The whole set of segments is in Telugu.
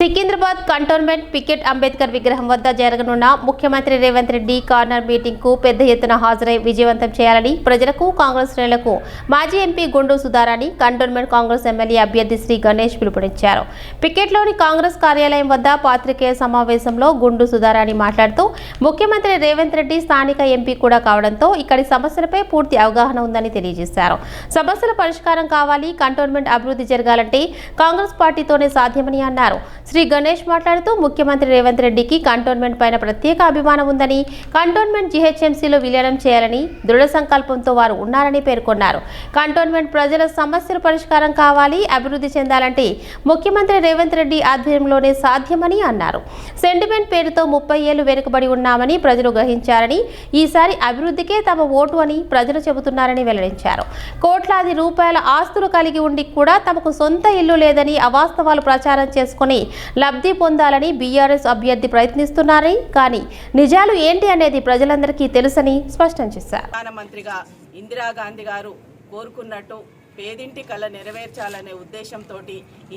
సికింద్రాబాద్ కంటోన్మెంట్ పికెట్ అంబేద్కర్ విగ్రహం వద్ద జరగనున్న ముఖ్యమంత్రి రేవంత్ రెడ్డి కార్నర్ మీటింగ్ కు పెద్ద ఎత్తున హాజరై విజయవంతం చేయాలని ప్రజలకు కాంగ్రెస్ శ్రేణులకు మాజీ ఎంపీ గుండు సుధారాణి కంటోన్మెంట్ కాంగ్రెస్ ఎమ్మెల్యే అభ్యర్థి శ్రీ గణేష్ పిలుపునిచ్చారు. పికెట్లోని కాంగ్రెస్ కార్యాలయం వద్ద పాత్రికేయ సమావేశంలో గుండు సుధారాణి మాట్లాడుతూ ముఖ్యమంత్రి రేవంత్ రెడ్డి స్థానిక ఎంపీ కూడా కావడంతో ఇక్కడి సమస్యలపై పూర్తి అవగాహన ఉందని తెలియజేశారు. సమస్యల పరిష్కారం కావాలి, కంటోన్మెంట్ అభివృద్ధి జరగాలంటే కాంగ్రెస్ పార్టీతోనే సాధ్యమని అన్నారు. శ్రీ గణేష్ మాట్లాడుతూ ముఖ్యమంత్రి రేవంత్ రెడ్డికి కంటోన్మెంట్ పైన ప్రత్యేక అభిమానం ఉందని, కంటోన్మెంట్ జీహెచ్ఎంసీలో విలీనం చేయాలని దృఢ సంకల్పంతో వారు ఉన్నారని పేర్కొన్నారు. కంటోన్మెంట్ ప్రజల సమస్యల పరిష్కారం కావాలి, అభివృద్ధి చెందాలంటే ముఖ్యమంత్రి రేవంత్ రెడ్డి ఆధ్వర్యంలోనే సాధ్యమని అన్నారు. సెంటిమెంట్ పేరుతో 30 ఏళ్లు వెనుకబడి ఉన్నామని ప్రజలు గ్రహించారని, ఈసారి అభివృద్ధికే తమ ఓటు అని ప్రజలు చెబుతున్నారని వెల్లడించారు. కోట్లాది రూపాయల ఆస్తులు కలిగి ఉండి కూడా తమకు సొంత ఇల్లు లేదని అవాస్తవాలు ప్రచారం చేసుకుని లబ్ధి పొందాలని బీఆర్ఎస్ అభ్యర్థి ప్రయత్నిస్తున్నారని, కానీ నిజాలు ఏంటి అనేది ప్రజలందరికీ తెలుసని స్పష్టం చేశారు. ప్రధానమంత్రిగా ఇందిరాగాంధీ గారు కోరుకున్నట్టు పేదింటి కళ నెరవేర్చాలనే ఉద్దేశంతో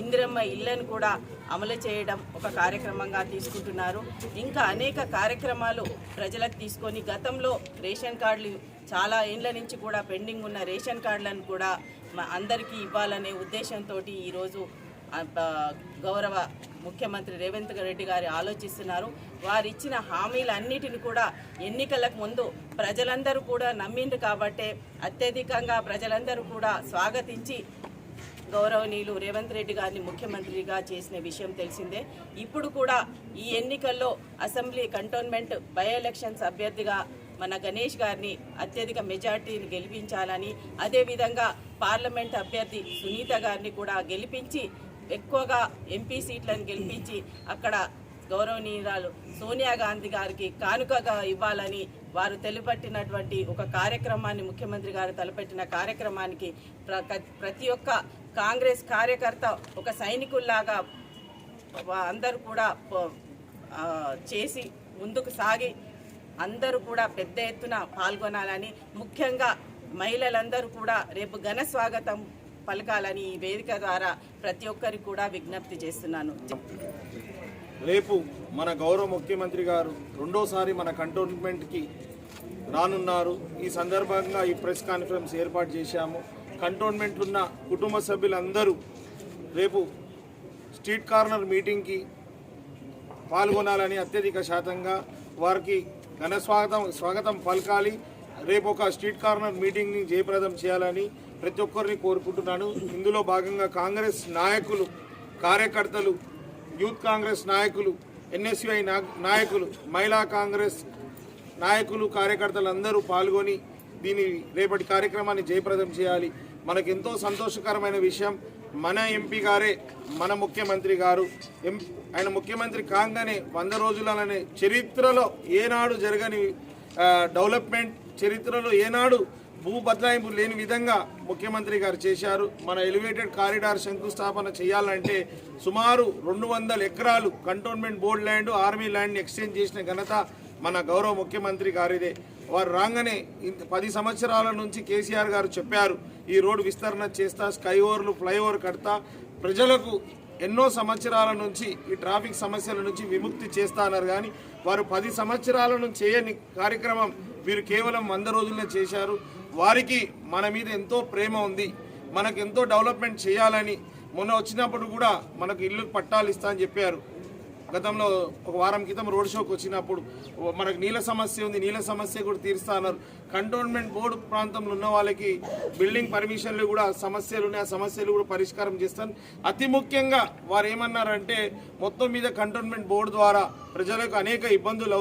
ఇందిరమ్మ ఇళ్లను కూడా అమలు చేయడం ఒక కార్యక్రమంగా తీసుకుంటున్నారు. ఇంకా అనేక కార్యక్రమాలు ప్రజలకు తీసుకొని గతంలో రేషన్ కార్డులు చాలా ఏళ్ల నుంచి కూడా పెండింగ్ ఉన్న రేషన్ కార్డులను కూడా అందరికీ ఇవ్వాలనే ఉద్దేశంతో ఈరోజు గౌరవ ముఖ్యమంత్రి రేవంత్ రెడ్డి గారు ఆలోచిస్తున్నారు. వారు ఇచ్చిన హామీలన్నిటిని కూడా ఎన్నికలకు ముందు ప్రజలందరూ కూడా నమ్మిండ్రు కాబట్టే అత్యధికంగా ప్రజలందరూ కూడా స్వాగతించి గౌరవనీయులు రేవంత్ రెడ్డి గారిని ముఖ్యమంత్రిగా చేసిన విషయం తెలిసిందే. ఇప్పుడు కూడా ఈ ఎన్నికల్లో అసెంబ్లీ కంటోన్మెంట్ బై ఎలక్షన్స్ అభ్యర్థిగా మన గణేష్ గారిని అత్యధిక మెజార్టీని గెలిపించాలని, అదేవిధంగా పార్లమెంట్ అభ్యర్థి సునీత గారిని కూడా గెలిపించి ఎక్కువగా ఎంపీ సీట్లను గెలిపించి అక్కడ గౌరవనీయురాలు సోనియా గాంధీ గారికి కానుకగా ఇవ్వాలని వారు తలపెట్టినటువంటి ఒక కార్యక్రమాన్ని, ముఖ్యమంత్రి గారు తలపెట్టిన కార్యక్రమానికి ప్రతి ఒక్క కాంగ్రెస్ కార్యకర్త ఒక సైనికుల్లాగా అందరూ కూడా చేసి ముందుకు సాగి అందరూ కూడా పెద్ద ఎత్తున పాల్గొనాలని, ముఖ్యంగా మహిళలందరూ కూడా రేపు ఘన స్వాగతం పలకాలని ఈ వేదిక ద్వారా ప్రతి ఒక్కరికి కూడా విజ్ఞప్తి చేస్తున్నాను. రేపు మన గౌరవ ముఖ్యమంత్రి గారు రెండోసారి మన కంటోన్మెంట్కి రానున్నారు. ఈ సందర్భంగా ఈ ప్రెస్ కాన్ఫరెన్స్ ఏర్పాటు చేశాము. కంటోన్మెంట్లో ఉన్న కుటుంబ సభ్యులందరూ రేపు స్ట్రీట్ కార్నర్ మీటింగ్కి పాల్గొనాలని అత్యధిక శాతంగా వారికి ఘన స్వాగతం పలకాలి. రేపు ఒక స్ట్రీట్ కార్నర్ మీటింగ్ని జయప్రదం చేయాలని ప్రతి ఒక్కరిని కోరుకుంటున్నాను. ఇందులో భాగంగా కాంగ్రెస్ నాయకులు, కార్యకర్తలు, యూత్ కాంగ్రెస్ నాయకులు, ఎన్ఎస్యుఐ నాయకులు, మహిళా కాంగ్రెస్ నాయకులు, కార్యకర్తలు అందరూ పాల్గొని దీని రేపటి కార్యక్రమాన్ని జయప్రదం చేయాలి. మనకెంతో సంతోషకరమైన విషయం, మన ఎంపీ గారే మన ముఖ్యమంత్రి గారు. ఆయన ముఖ్యమంత్రి కాగానే 100 రోజులనే చరిత్రలో ఏనాడు జరగని డెవలప్మెంట్, చరిత్రలో ఏనాడు భూ బదలాయింపు లేని విధంగా ముఖ్యమంత్రి గారు చేశారు. మన ఎలివేటెడ్ కారిడార్ శంకుస్థాపన చేయాలంటే సుమారు 200 ఎకరాలు కంటోన్మెంట్ బోర్డు ల్యాండ్, ఆర్మీ ల్యాండ్ని ఎక్స్చేంజ్ చేసిన ఘనత మన గౌరవ ముఖ్యమంత్రి గారిదే. వారు రాగానే 10 సంవత్సరాల నుంచి కేసీఆర్ గారు చెప్పారు, ఈ రోడ్డు విస్తరణ చేస్తా, స్కై ఓవర్లు, ఫ్లైఓవర్ కడతా, ప్రజలకు ఎన్నో సంవత్సరాల నుంచి ఈ ట్రాఫిక్ సమస్యల నుంచి విముక్తి చేస్తా అన్నారు. కానీ వారు 10 సంవత్సరాల నుంచి చేయని కార్యక్రమం వీరు కేవలం 100 రోజుల్లో చేశారు. వారికి మన మీద ఎంతో ప్రేమ ఉంది, మనకు ఎంతో డెవలప్మెంట్ చేయాలని. మొన్న వచ్చినప్పుడు కూడా మనకు ఇల్లు పట్టాలు ఇస్తా అని చెప్పారు. గతంలో ఒక వారం క్రితం రోడ్ షోకి వచ్చినప్పుడు మనకు నీళ్ళ సమస్య ఉంది, నీళ్ళ సమస్య కూడా తీరుస్తా అన్నారు. కంటోన్మెంట్ బోర్డు ప్రాంతంలో ఉన్న వాళ్ళకి బిల్డింగ్ పర్మిషన్లు కూడా సమస్యలు ఉన్నాయి, ఆ సమస్యలు కూడా పరిష్కారం చేస్తాను. అతి ముఖ్యంగా వారు ఏమన్నారంటే మొత్తం మీద కంటోన్మెంట్ బోర్డు ద్వారా ప్రజలకు అనేక ఇబ్బందులు